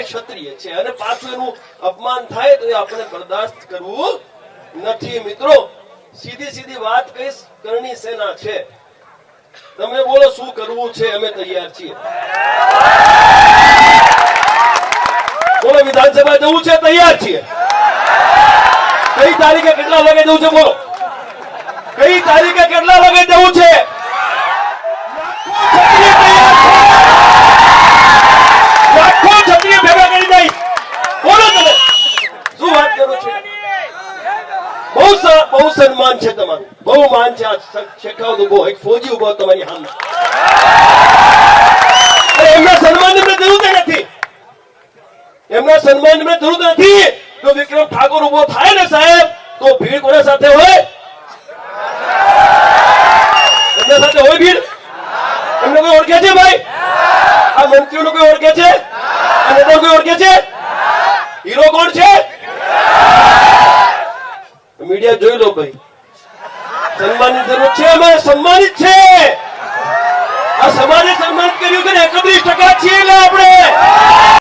ક્ષત્રિય છે અને પાછું એનું અપમાન થાય તો એ આપણે બરદાસ્ત કરવું નથી. મિત્રો સીધી સીધી વાત કહીશ, કરણી સેના છે, તમે બોલો શું કરવું છે, અમે તૈયાર છીએ. બોલો વિધાનસભા જવું છે, તૈયાર છીએ. કઈ તારીખે કેટલા વાગે જવું છે, બોલો કઈ તારીખે કેટલા વાગે જવું છે? લાખો ક્ષત્રિય ભેગા કરી દઈ. બોલો તમે શું વાત કરો છો? બહુ સન્માન છે તમારું, બહુ માન છે. આ શેખાવત ઉભો, એક ફોજી ઉભો તમારી સામે. એમના સન્માન ની જરૂર નથી, એમના સન્માન ની જરૂર નથી. જો વિક્રમ ઠાકોર ઉભો થાય ને સાહેબ, તો ભીડ કોના સાથે હોય? એમના સાથે હોય ભીડ. એમને કોઈ ઓળખે છે ભાઈ? આ મંત્રીઓને કોઈ ઓળખે છે? આ નેતા કોઈ ઓળખે છે? હીરો કોણ છે? મીડિયા જોઈ લો ભાઈ, સન્માનની જરૂર છે. અમે સન્માનિત છે, આ સમાજે સન્માનિત કર્યું છે ને 31% છીએ આપણે.